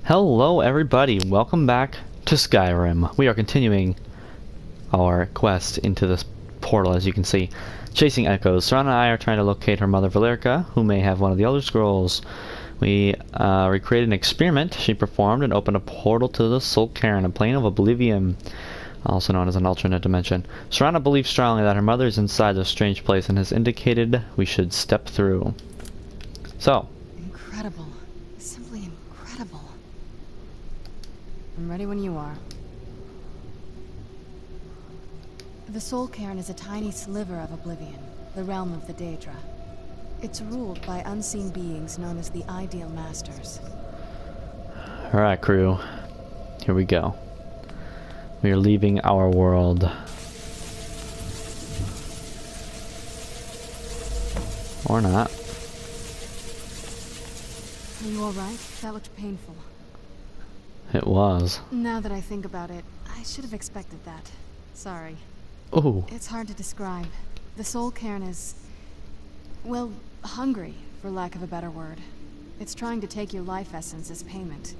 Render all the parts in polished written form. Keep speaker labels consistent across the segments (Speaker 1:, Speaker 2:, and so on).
Speaker 1: Hello everybody, welcome back to Skyrim. We are continuing our quest into this portal, as you can see. Chasing echoes. Serana and I are trying to locate her mother Valerica, who may have one of the Elder Scrolls. We recreated an experiment she performed and opened a portal to the Skyrim, a plane of oblivion, also known as an alternate dimension. Serana believes strongly that her mother is inside this strange place and has indicated we should step through. So.
Speaker 2: Incredible. Simply incredible. I'm ready when you are. The Soul Cairn is a tiny sliver of oblivion, the realm of the Daedra. It's ruled by unseen beings known as the Ideal Masters.
Speaker 1: Alright, crew. Here we go. We are leaving our world. Or not.
Speaker 2: Are you alright? That looked painful.
Speaker 1: It was.
Speaker 2: Now that I think about it, I should have expected that. Sorry.
Speaker 1: Ooh.
Speaker 2: It's hard to describe. The Soul Cairn is, well, hungry, for lack of a better word. It's trying to take your life essence as payment.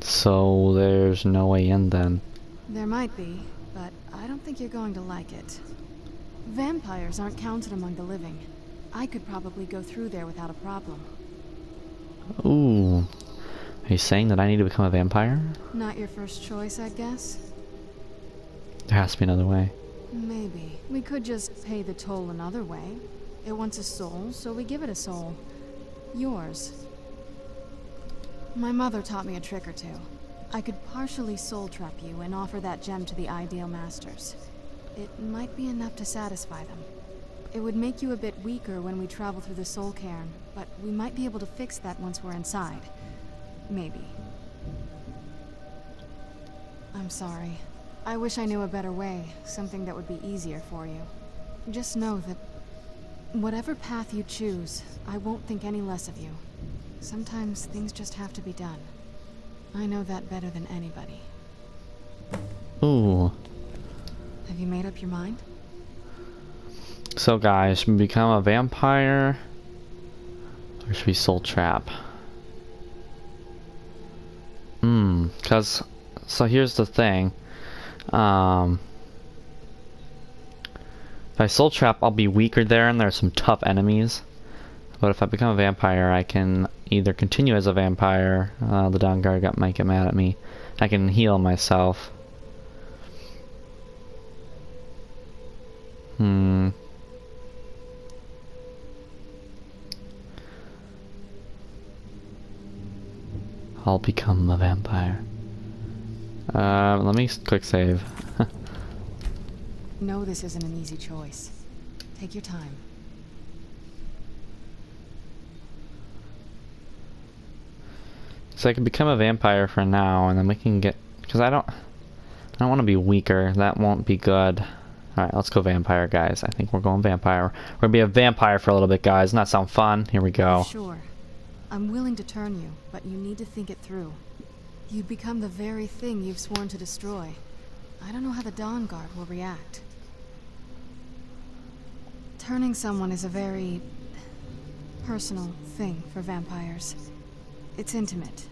Speaker 1: So there's no way in then.
Speaker 2: There might be, but I don't think you're going to like it. Vampires aren't counted among the living. I could probably go through there without a problem.
Speaker 1: Ooh. Are you saying that I need to become a vampire?
Speaker 2: Not your first choice, I guess?
Speaker 1: There has to be another way.
Speaker 2: Maybe. We could just pay the toll another way. It wants a soul, so we give it a soul. Yours. My mother taught me a trick or two. I could partially soul trap you and offer that gem to the Ideal Masters. It might be enough to satisfy them. It would make you a bit weaker when we travel through the Soul Cairn, but we might be able to fix that once we're inside. Maybe. I'm sorry. I wish I knew a better way, something that would be easier for you. Just know that whatever path you choose, I won't think any less of you. Sometimes things just have to be done. I know that better than anybody.
Speaker 1: Ooh.
Speaker 2: Have you made up your mind?
Speaker 1: So guys, should we become a vampire? Or should we soul trap? So here's the thing. If I soul trap, I'll be weaker there and there's some tough enemies. But if I become a vampire, I can either continue as a vampire. The Dawn Guard might get mad at me. I can heal myself. I'll become a vampire. Let me quick save.
Speaker 2: No, this isn't an easy choice. Take your time.
Speaker 1: So I can become a vampire for now, and then we can get... Because I don't want to be weaker. That won't be good. Alright, let's go vampire, guys. I think we're going vampire. We're gonna be a vampire for a little bit, guys. Doesn't that sound fun? Here we go.
Speaker 2: Sure. I'm willing to turn you, but you need to think it through. You'd become the very thing you've sworn to destroy. I don't know how the Dawn Guard will react. Turning someone is a very personal thing for vampires. It's intimate.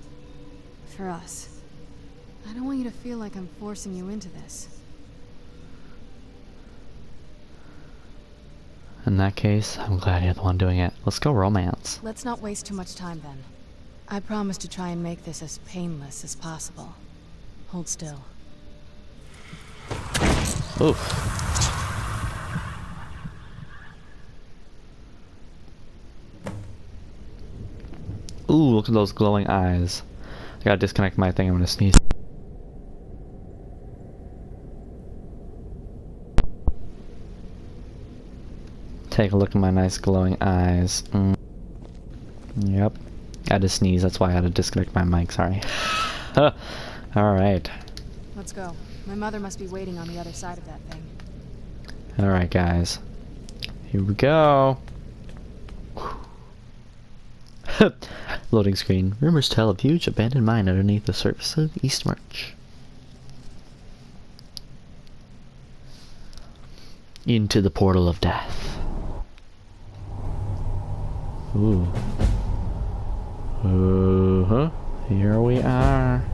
Speaker 2: For us. I don't want you to feel like I'm forcing you into this.
Speaker 1: In that case, I'm glad you're the one doing it. Let's go romance.
Speaker 2: Let's not waste too much time then. I promise to try and make this as painless as possible. Hold still.
Speaker 1: Oof. Ooh, look at those glowing eyes. I gotta disconnect my thing, I'm gonna sneeze. Take a look at my nice glowing eyes. Yep. I had to sneeze, that's why I had to disconnect my mic, sorry. Alright.
Speaker 2: Let's go. My mother must be waiting on the other side of that thing.
Speaker 1: Alright, guys. Here we go. Loading screen. Rumors tell of huge abandoned mine underneath the surface of Eastmarch. Into the portal of death. Ooh. Uh-huh. Here we are.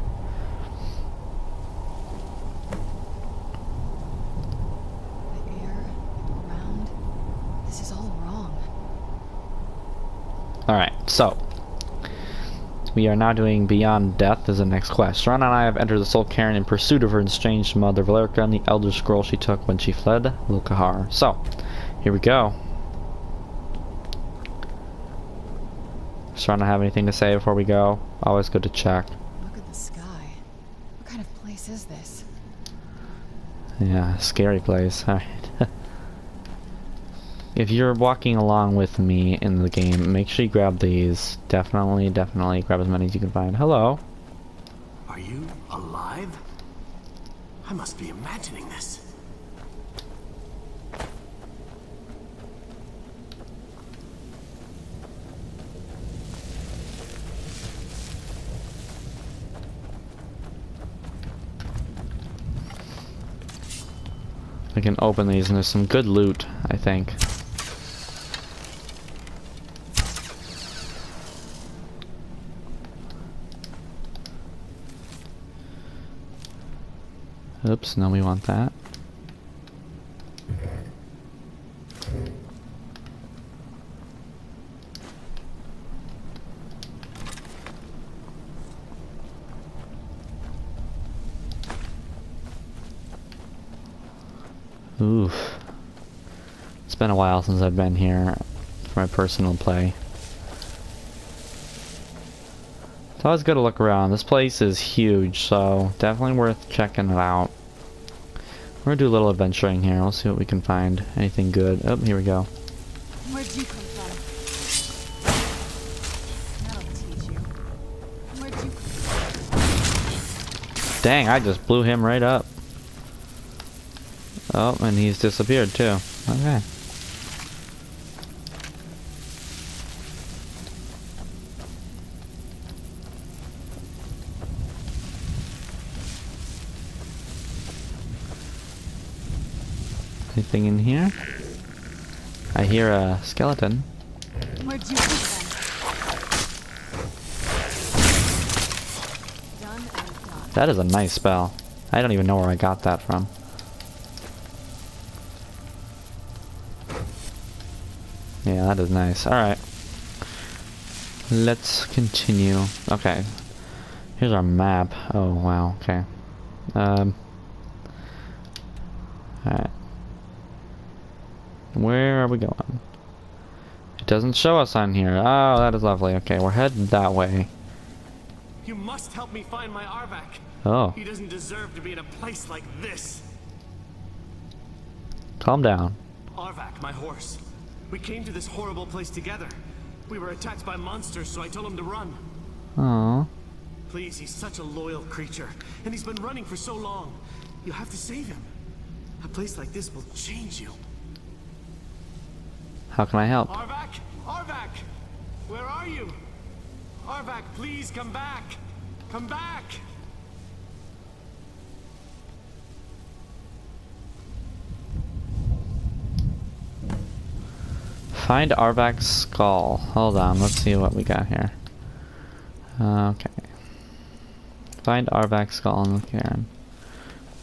Speaker 2: The air, the ground. This is all wrong.
Speaker 1: Alright, so. We are now doing Beyond Death as the next quest. Serana and I have entered the Soul Cairn in pursuit of her estranged mother Valerica and the Elder Scroll she took when she fled Lukahar. So, here we go. Serana have anything to say before we go? Always good to check.
Speaker 2: Look at the sky. What kind of place is this?
Speaker 1: Yeah, scary place. Alright. If you're walking along with me in the game, make sure you grab these. Definitely grab as many as you can find. Hello.
Speaker 3: Are you alive? I must be imagining this.
Speaker 1: I can open these and there's some good loot, I think. Oops, no, we want that. Oof. It's been a while since I've been here for my personal play. It's always good to look around. This place is huge, so definitely worth checking it out. We're gonna do a little adventuring here. We'll see what we can find. Anything good. Oh, here we go.
Speaker 2: Where'd you come from? That'll teach you. Where'd you come from?
Speaker 1: Dang, I just blew him right up. Oh, and he's disappeared too. Okay. Anything in here? I hear a skeleton.
Speaker 2: Where'd you come from? Done and done.
Speaker 1: That is a nice spell. I don't even know where I got that from. Yeah, that is nice. Alright. Let's continue. Okay. Here's our map. Oh, wow. Okay. Alright. Where are we going? It doesn't show us on here. Oh, that is lovely. Okay, we're heading that way.
Speaker 3: You must help me find my Arvak.
Speaker 1: Oh.
Speaker 3: He doesn't deserve to be in a place like this.
Speaker 1: Calm down.
Speaker 3: Arvak, my horse. We came to this horrible place together. We were attacked by monsters, so I told him to run.
Speaker 1: Aww.
Speaker 3: Please, he's such a loyal creature, and he's been running for so long. You have to save him. A place like this will change you.
Speaker 1: How can I help?
Speaker 3: Arvak! Arvak! Where are you? Arvak, please come back! Come back!
Speaker 1: Find Arvak's skull. Hold on, let's see what we got here. Okay. Find Arvak's skull in the cairn.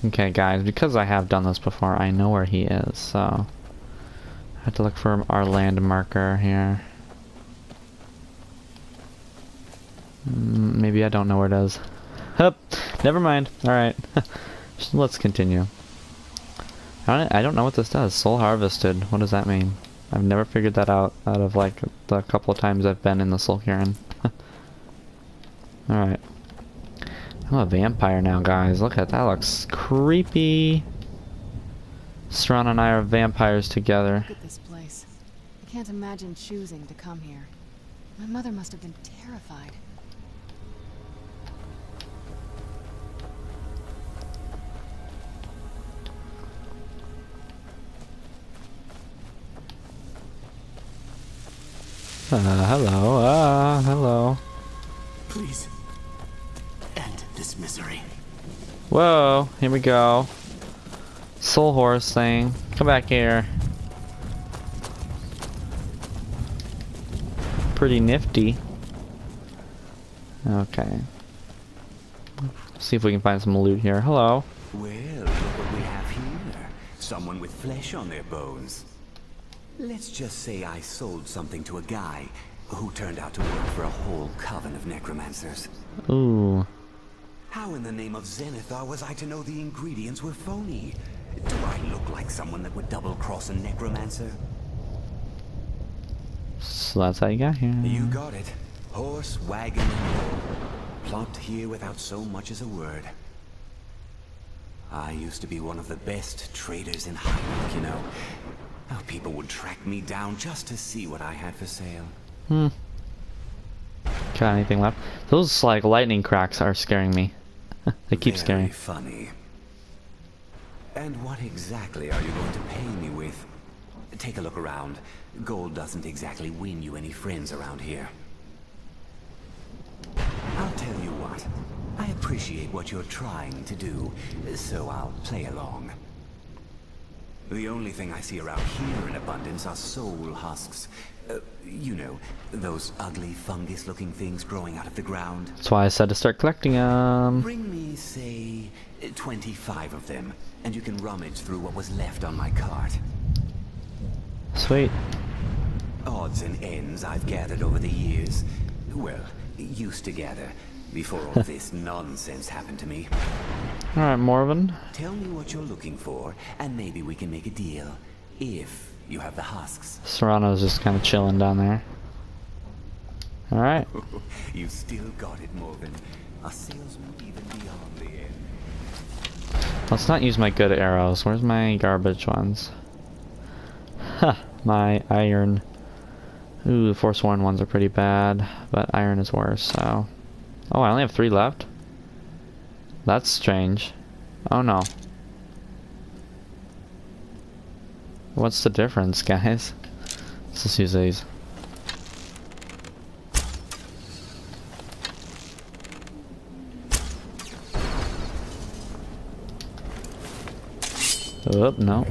Speaker 1: Okay, guys, because I have done this before, I know where he is, so I have to look for our land marker here. Maybe I don't know where it is. Hup! Never mind. Alright. Let's continue. I don't know what this does. Soul harvested. What does that mean? I've never figured that out of like the couple of times I've been in the Soul Cairn. Alright. I'm a vampire now, guys. Look at that. Looks creepy. Serana and I are vampires together.
Speaker 2: Look at this place. I can't imagine choosing to come here. My mother must have been terrified.
Speaker 1: Hello. Hello.
Speaker 3: Please, end this misery.
Speaker 1: Whoa, here we go. Soul horse thing. Come back here. Pretty nifty. Okay. See if we can find some loot here. Hello.
Speaker 4: Well, look what we have here. Someone with flesh on their bones. Let's just say I sold something to a guy who turned out to work for a whole coven of necromancers.
Speaker 1: Ooh.
Speaker 4: How in the name of Zenithar was I to know the ingredients were phony? Do I look like someone that would double-cross a necromancer?
Speaker 1: So that's how you got here.
Speaker 4: You got it. Horse, wagon, and all. Plopped here without so much as a word. I used to be one of the best traders in Highmark, you know. How people would track me down just to see what I had for sale.
Speaker 1: Got anything left? Those like lightning cracks are scaring me. They keep scaring me.
Speaker 4: Very funny. And what exactly are you going to pay me with? Take a look around. Gold doesn't exactly win you any friends around here. I'll tell you what. I appreciate what you're trying to do, so I'll play along. The only thing I see around here in abundance are soul husks. You know, those ugly fungus-looking things growing out of the ground.
Speaker 1: That's why I said to start collecting them.
Speaker 4: Bring me, say, 25 of them, and you can rummage through what was left on my cart.
Speaker 1: Sweet.
Speaker 4: Odds and ends I've gathered over the years. Well, used to gather, before all this nonsense happened to me.
Speaker 1: Alright, Morven.
Speaker 4: Tell me what you're looking for, and maybe we can make a deal. If you have the husks.
Speaker 1: Serrano's just kind of chilling down there. Alright.
Speaker 4: You still got it, Morgan. A salesman even beyond the end.
Speaker 1: Let's not use my good arrows. Where's my garbage ones? Huh, my iron. Ooh, the Forsworn ones are pretty bad, but iron is worse, so... Oh, I only have 3 left? That's strange. Oh no. What's the difference, guys? Let's just use these. Oh, no.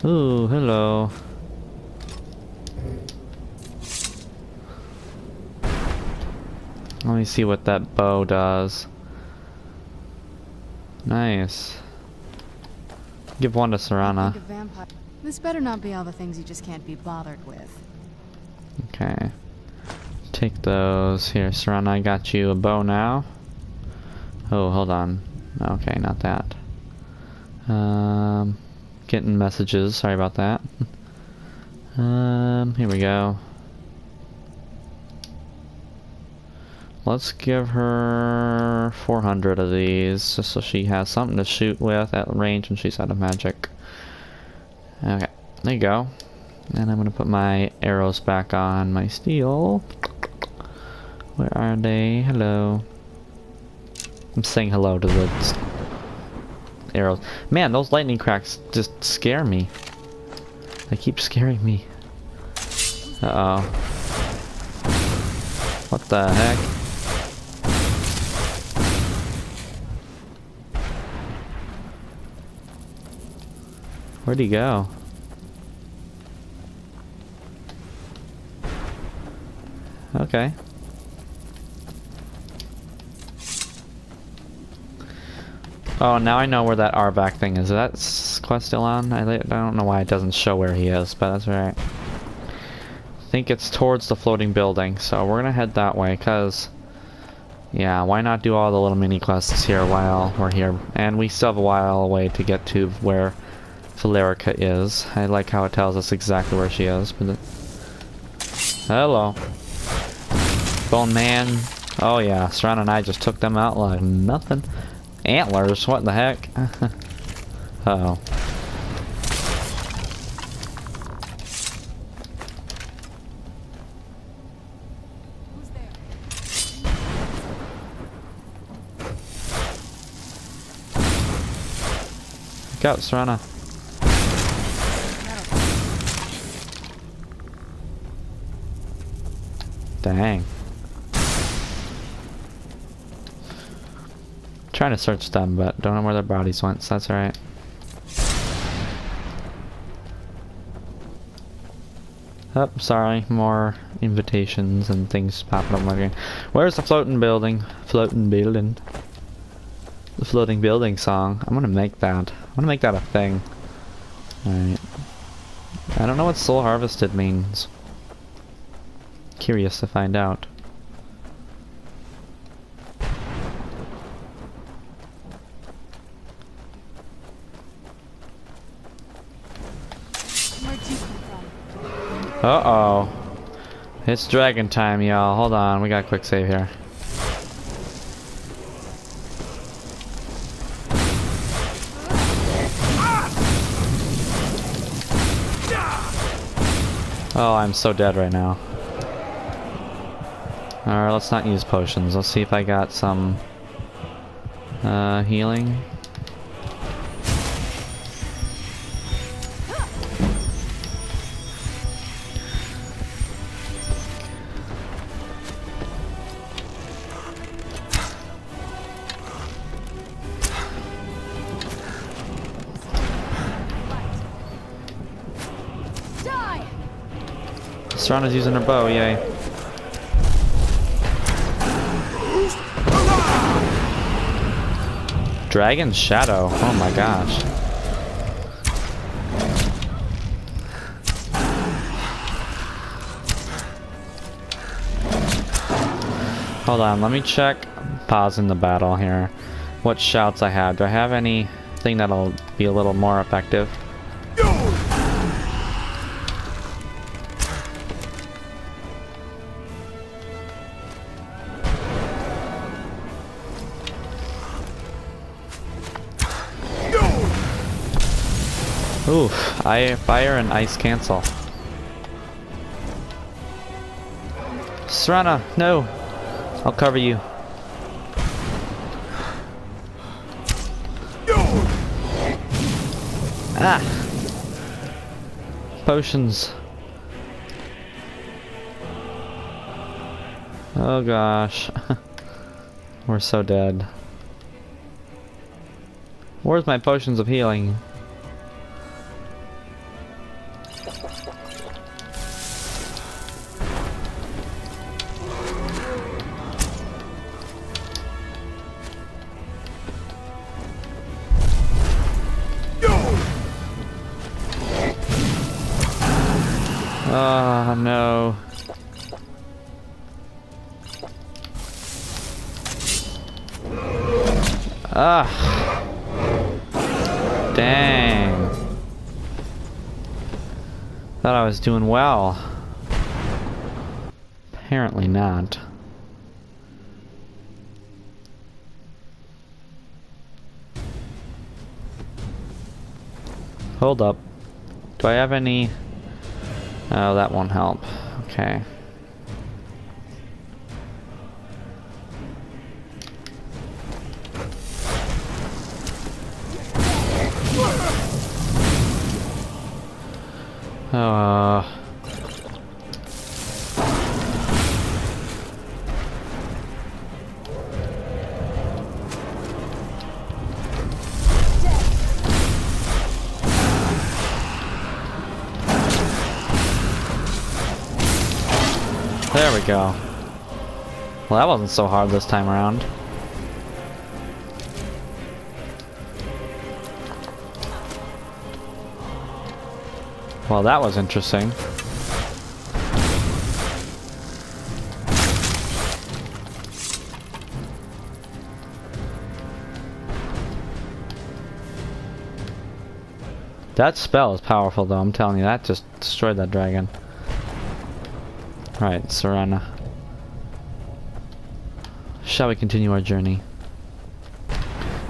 Speaker 1: Ooh, hello. Let me see what that bow does. Nice. Give one to Serana.
Speaker 2: Think of vampire. This better not be all the things you just can't be bothered with.
Speaker 1: Okay. Take those. Here, Serana, I got you a bow now. Oh, hold on. Okay, not that. Getting messages. Sorry about that. Here we go. Let's give her 400 of these, just so she has something to shoot with at range when she's out of magic. Okay, there you go. And I'm gonna put my arrows back on my steel. Where are they? Hello. I'm saying hello to the arrows. Man, those lightning cracks just scare me. They keep scaring me. Uh-oh. What the heck? Where'd he go? Okay. Oh, now I know where that Arbac thing is. Is that quest still on? I don't know why it doesn't show where he is, but that's alright. I think it's towards the floating building, so we're gonna head that way, cause... Yeah, why not do all the little mini quests here while we're here? And we still have a while away to get to where Valerica is. I like how it tells us exactly where she is, but... Hello. Bone Man. Oh yeah, Serrano and I just took them out like nothing. Antlers, what the heck? Uh-oh.
Speaker 2: Who's there?
Speaker 1: Look out, Serrano. Dang. Trying to search them, but don't know where their bodies went, so that's alright. Oh, sorry, more invitations and things popping up on my screen. Where's the floating building? Floating building. The floating building song. I'm gonna make that. I'm gonna make that a thing. Alright. I don't know what soul harvested means. Curious to find out.
Speaker 2: Where'd you come from?
Speaker 1: Uh-oh. It's dragon time, y'all. Hold on, we got a quick save here. Oh, I'm so dead right now. Alright, let's not use potions. Let's see if I got some healing.
Speaker 2: Die!
Speaker 1: Serana's using her bow, yay. Dragon's Shadow, oh my gosh. Hold on, let me check. Pausing the battle here. What shouts I have. Do I have anything that'll be a little more effective? Oof, fire and ice cancel. Serana, no! I'll cover you. Ah! Potions. Oh gosh. We're so dead. Where's my potions of healing? Oh no. Ah. Dang. Thought I was doing well. Apparently not. Hold up. Do I have any... Oh, that won't help. Okay. There we go. Well, that wasn't so hard this time around. Well, that was interesting. That spell is powerful though, I'm telling you, that just destroyed that dragon. Right, Serana. Shall we continue our journey?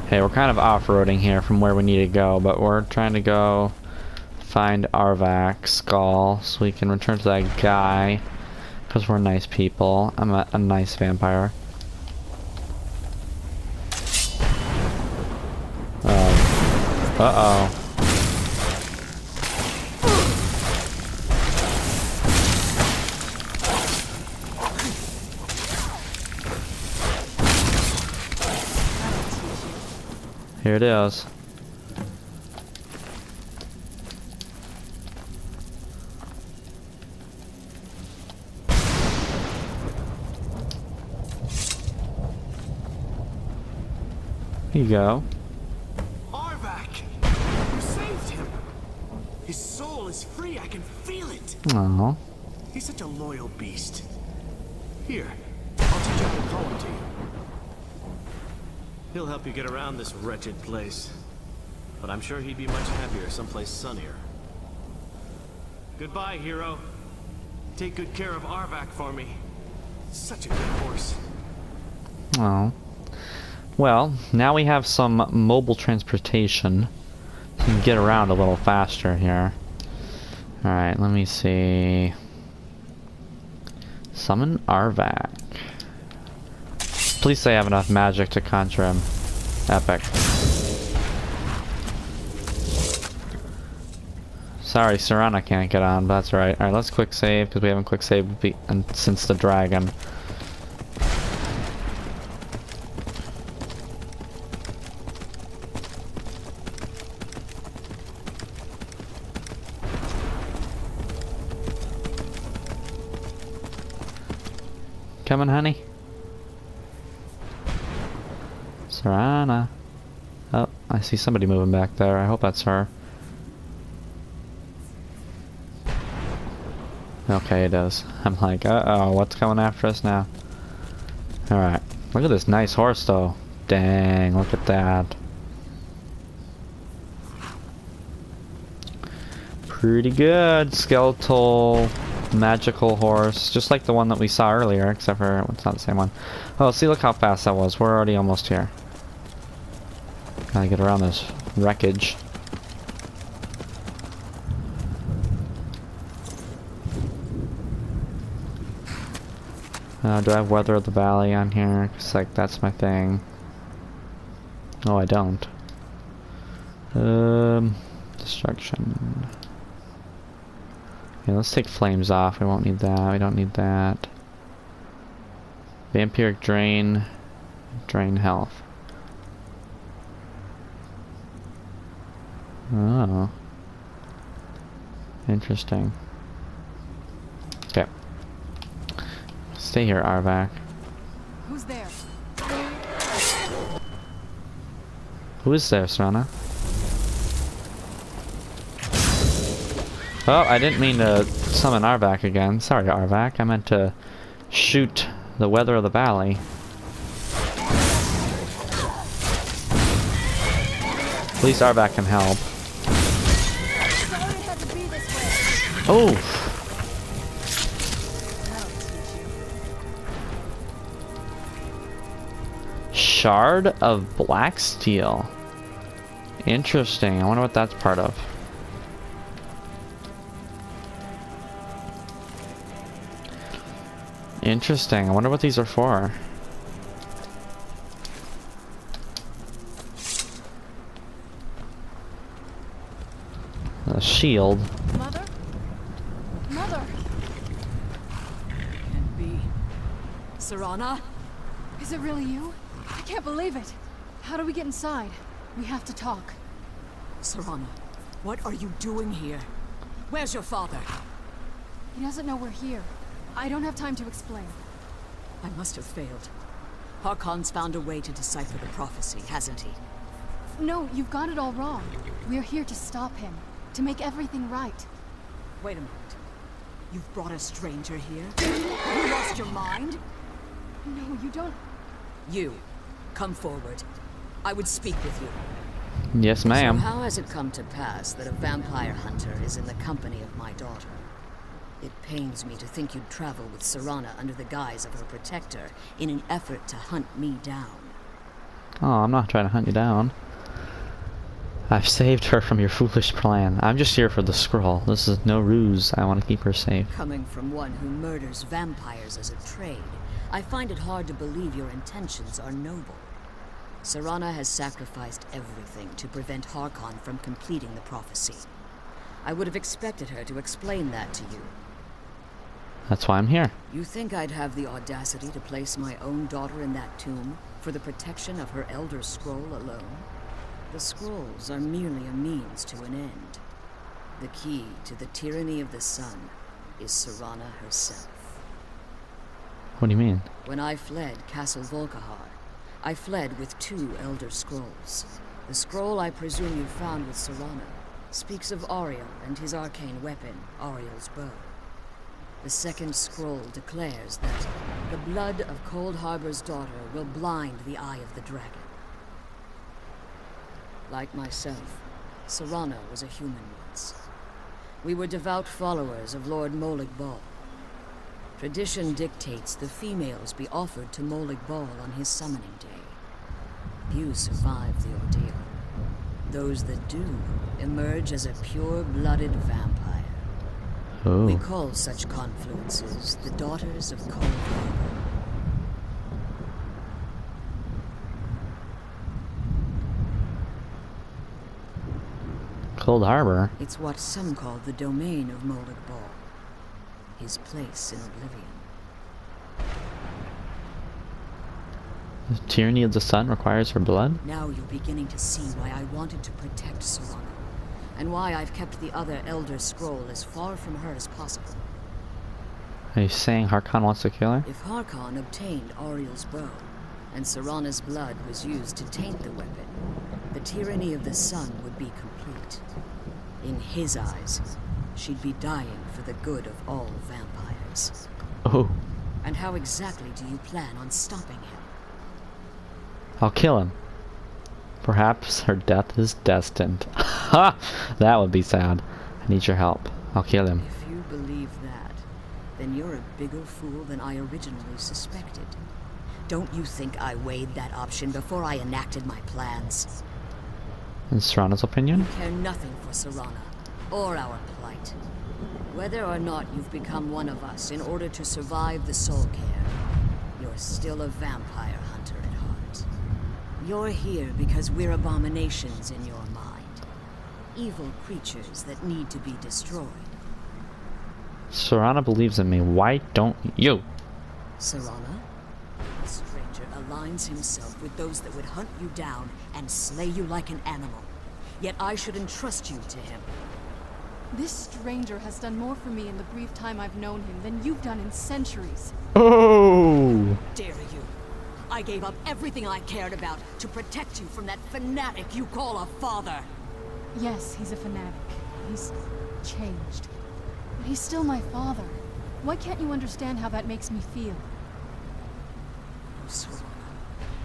Speaker 1: Hey, we're kind of off-roading here from where we need to go, but we're trying to go find Arvak's skull so we can return to that guy, because we're nice people. I'm a nice vampire. Uh-oh. Here it is. Here you go.
Speaker 3: Arvak! You saved him! His soul is free, I can feel it!
Speaker 1: Oh.
Speaker 3: He's such a loyal beast. Here, I'll teach him to call him to you. He'll help you get around this wretched place. But I'm sure he'd be much happier someplace sunnier. Goodbye, hero. Take good care of Arvak for me. Such a good horse.
Speaker 1: Oh. Well, now we have some mobile transportation. We can get around a little faster here. Alright, let me see. Summon Arvak. Please say I have enough magic to conjure him. Epic. Sorry, Serana can't get on, but that's right. Alright, let's quick save, because we haven't quick saved since the dragon. Coming, honey? Serana. Oh, I see somebody moving back there. I hope that's her. Okay, it is. I'm like, uh-oh, what's coming after us now? Alright. Look at this nice horse, though. Dang, look at that. Pretty good. Skeletal, magical horse. Just like the one that we saw earlier, except for it's not the same one. Oh, see, look how fast that was. We're already almost here. Gotta get around this wreckage. Do I have Weather of the Valley on here? Cause like that's my thing. Oh, I don't. Destruction. Yeah, let's take flames off. We won't need that. We don't need that. Vampiric drain. Drain health. Oh. Interesting. Okay. Stay here, Arvak.
Speaker 2: Who's there?
Speaker 1: Who is there, Serana? Oh, I didn't mean to summon Arvak again. Sorry, Arvak. I meant to shoot the Weather of the Valley. At least Arvak can help. Oh! Shard of Black Steel. Interesting. I wonder what that's part of. Interesting. I wonder what these are for. A shield.
Speaker 2: Mother? Mother!
Speaker 5: Can't be. Serana?
Speaker 2: Is it really you? I can't believe it. How do we get inside? We have to talk.
Speaker 5: Serana, what are you doing here? Where's your father?
Speaker 2: He doesn't know we're here. I don't have time to explain.
Speaker 5: I must have failed. Harkon's found a way to decipher the prophecy, hasn't he?
Speaker 2: No, you've got it all wrong. We're here to stop him. To make everything right.
Speaker 5: Wait a minute. You've brought a stranger here? Have you lost your mind?
Speaker 2: No, you don't...
Speaker 5: You, come forward. I would speak with you.
Speaker 1: Yes, ma'am.
Speaker 6: So how has it come to pass that a vampire hunter is in the company of my daughter? It pains me to think you'd travel with Serana under the guise of her protector in an effort to hunt me down.
Speaker 1: Oh, I'm not trying to hunt you down. I've saved her from your foolish plan. I'm just here for the scroll. This is no ruse. I want to keep her safe.
Speaker 6: Coming from one who murders vampires as a trade, I find it hard to believe your intentions are noble. Serana has sacrificed everything to prevent Harkon from completing the prophecy. I would have expected her to explain that to you.
Speaker 1: That's why I'm here.
Speaker 6: You think I'd have the audacity to place my own daughter in that tomb for the protection of her Elder Scroll alone? The scrolls are merely a means to an end. The key to the tyranny of the sun is Serana herself.
Speaker 1: What do you mean?
Speaker 6: When I fled Castle Volkihar, I fled with 2 Elder Scrolls. The scroll I presume you found with Serana speaks of Ariel and his arcane weapon, Ariel's bow. The second scroll declares that the blood of Cold Harbor's daughter will blind the eye of the dragon. Like myself, Serana was a human once. We were devout followers of Lord Molig Bal. Tradition dictates the females be offered to Molig Bal on his summoning day. Few survive the ordeal. Those that do emerge as a pure-blooded vampire.
Speaker 1: Oh.
Speaker 6: We call such confluences the Daughters of Cold Harbor.
Speaker 1: Cold Harbor?
Speaker 6: It's what some call the domain of Molig Bal. His place in oblivion.
Speaker 1: The tyranny of the sun requires her blood?
Speaker 6: Now you're beginning to see why I wanted to protect Serana, and why I've kept the other Elder Scroll as far from her as possible.
Speaker 1: Are you saying Harkon wants to kill her?
Speaker 6: If Harkon obtained Ariel's bow, and Serana's blood was used to taint the weapon, the tyranny of the sun would be complete. In his eyes, she'd be dying for the good of all vampires.
Speaker 1: Oh.
Speaker 6: And how exactly do you plan on stopping him?
Speaker 1: I'll kill him. Perhaps her death is destined. Ha! That would be sad. I need your help. I'll kill him.
Speaker 6: If you believe that, then you're a bigger fool than I originally suspected. Don't you think I weighed that option before I enacted my plans?
Speaker 1: In Serana's opinion?
Speaker 6: You care nothing for Serana, or our plight. Whether or not you've become one of us in order to survive the Soul Care, you're still a vampire hunter at heart. You're here because we're abominations in your mind. Evil creatures that need to be destroyed.
Speaker 1: Serana believes in me. Why don't you?
Speaker 6: Serana? A stranger aligns himself with those that would hunt you down and slay you like an animal. Yet I should entrust you to him.
Speaker 2: This stranger has done more for me in the brief time I've known him than you've done in centuries.
Speaker 1: Oh!
Speaker 6: Dare you? I gave up everything I cared about to protect you from that fanatic you call a father.
Speaker 2: Yes, he's a fanatic. He's changed. But he's still my father. Why can't you understand how that makes me feel?
Speaker 6: Oh, Serana,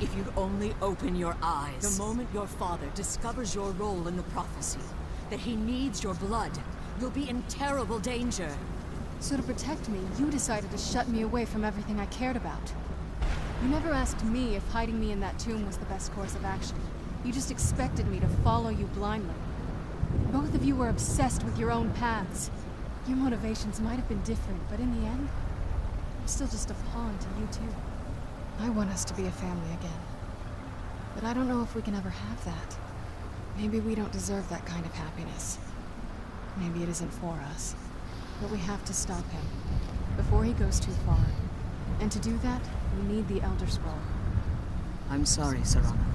Speaker 6: if you'd only open your eyes. The moment your father discovers your role in the prophecy, that he needs your blood, you'll be in terrible danger.
Speaker 2: So to protect me, you decided to shut me away from everything I cared about. You never asked me if hiding me in that tomb was the best course of action. You just expected me to follow you blindly. Both of you were obsessed with your own paths. Your motivations might have been different, but in the end, I'm still just a pawn to you two. I want us to be a family again. But I don't know if we can ever have that. Maybe we don't deserve that kind of happiness. Maybe it isn't for us. But we have to stop him, before he goes too far. And to do that, we need the Elder Scroll.
Speaker 6: I'm sorry, Serana.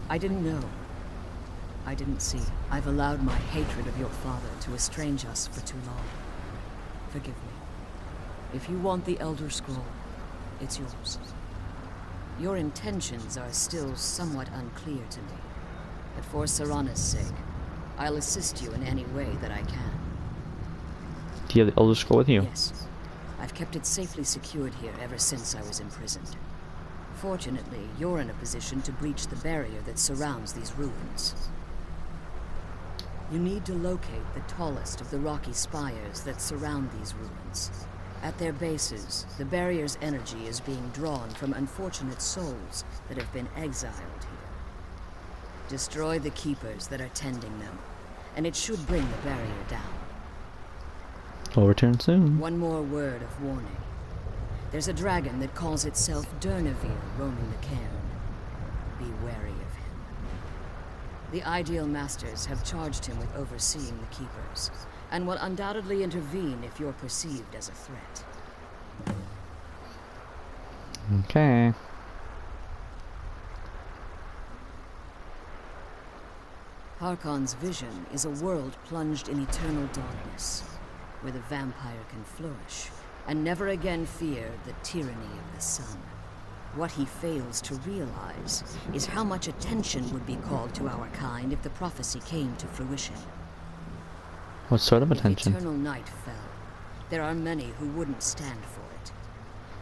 Speaker 6: I didn't know. I didn't see. I've allowed my hatred of your father to estrange us for too long. Forgive me. If you want the Elder Scroll, it's yours. Your intentions are still somewhat unclear to me. But for Serana's sake, I'll assist you in any way that I can.
Speaker 1: Do you have the Elder Scroll with you?
Speaker 6: Yes. I've kept it safely secured here ever since I was imprisoned. Fortunately, you're in a position to breach the barrier that surrounds these ruins. You need to locate the tallest of the rocky spires that surround these ruins. At their bases, the barrier's energy is being drawn from unfortunate souls that have been exiled here. Destroy the keepers that are tending them, and it should bring the barrier down.
Speaker 1: We'll return soon.
Speaker 6: One more word of warning. There's a dragon that calls itself Durnavir roaming the cairn. Be wary of him. The Ideal Masters have charged him with overseeing the keepers, and will undoubtedly intervene if you're perceived as a threat.
Speaker 1: Okay.
Speaker 6: Harkon's vision is a world plunged in eternal darkness, where the vampire can flourish, and never again fear the tyranny of the sun. What he fails to realize is how much attention would be called to our kind if the prophecy came to fruition.
Speaker 1: What sort of
Speaker 6: If
Speaker 1: attention?
Speaker 6: eternal night fell, there are many who wouldn't stand for it.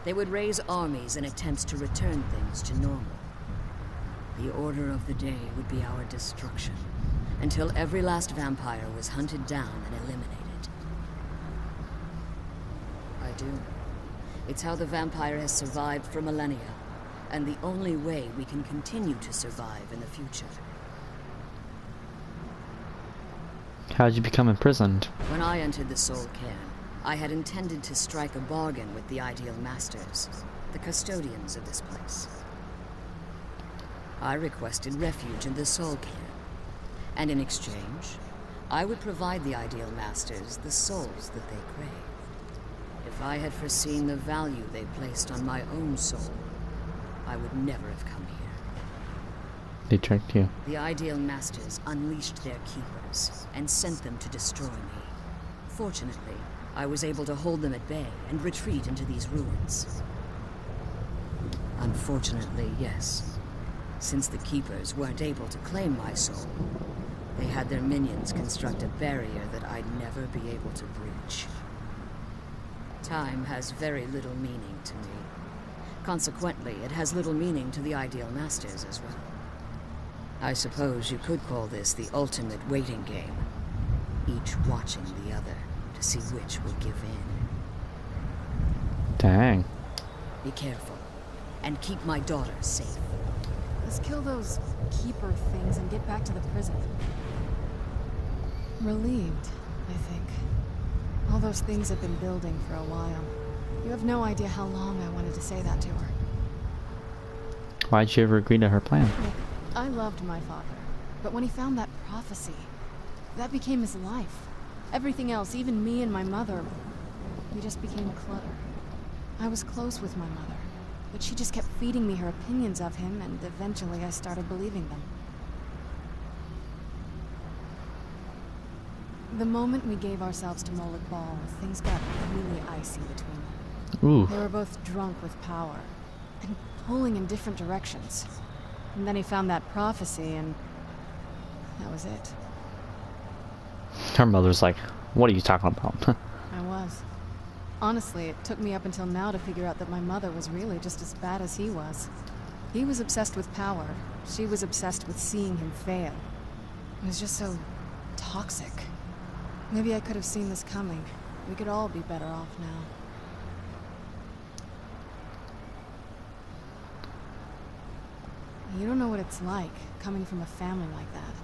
Speaker 6: They would raise armies in attempts to return things to normal. The order of the day would be our destruction, until every last vampire was hunted down and eliminated. I do. It's how the vampire has survived for millennia, and the only way we can continue to survive in the future.
Speaker 1: How'd you become imprisoned?
Speaker 6: When I entered the Soul Cairn, I had intended to strike a bargain with the Ideal Masters, the custodians of this place. I requested refuge in the Soul Cairn, and in exchange, I would provide the Ideal Masters the souls that they craved. If I had foreseen the value they placed on my own soul, I would never have come here.
Speaker 1: They tricked you.
Speaker 6: The Ideal Masters unleashed their keepers and sent them to destroy me. Fortunately, I was able to hold them at bay and retreat into these ruins. Unfortunately, yes. Since the keepers weren't able to claim my soul, they had their minions construct a barrier that I'd never be able to breach. Time has very little meaning to me. Consequently, it has little meaning to the Ideal Masters as well. I suppose you could call this the ultimate waiting game, each watching the other to see which will give in.
Speaker 1: Dang.
Speaker 6: Be careful, and keep my daughter safe.
Speaker 2: Let's kill those keeper things and get back to the prison. Relieved, I think. All those things have been building for a while. You have no idea how long I wanted to say that to her.
Speaker 1: Why'd you ever agree to her plan?
Speaker 2: Look, I loved my father, but when he found that prophecy, that became his life. Everything else, even me and my mother, we just became clutter. I was close with my mother, but she just kept feeding me her opinions of him, and eventually I started believing them. The moment we gave ourselves to Moloch Ball, things got really icy between them.
Speaker 1: Ooh.
Speaker 2: They were both drunk with power, and pulling in different directions. And then he found that prophecy, and that was it.
Speaker 1: Her mother's like, what are you talking about?
Speaker 2: I was. Honestly, it took me up until now to figure out that my mother was really just as bad as he was. He was obsessed with power. She was obsessed with seeing him fail. It was just so toxic. Maybe I could have seen this coming. We could all be better off now. You don't know what it's like, coming from a family like that.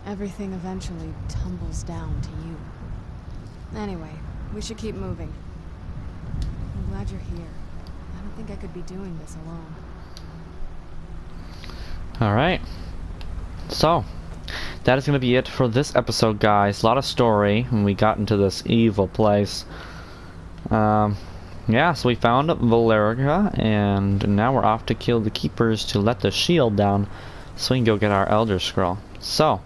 Speaker 2: Everything eventually tumbles down to you. Anyway, we should keep moving. I'm glad you're here. I don't think I could be doing this alone.
Speaker 1: Alright. So, that is going to be it for this episode, guys. A lot of story when we got into this evil place. Yeah, so we found Valerica, and now we're off to kill the keepers to let the shield down so we can go get our Elder Scroll. So,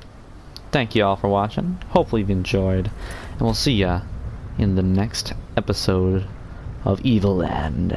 Speaker 1: thank you all for watching. Hopefully you've enjoyed, and we'll see ya in the next episode of Evil Land.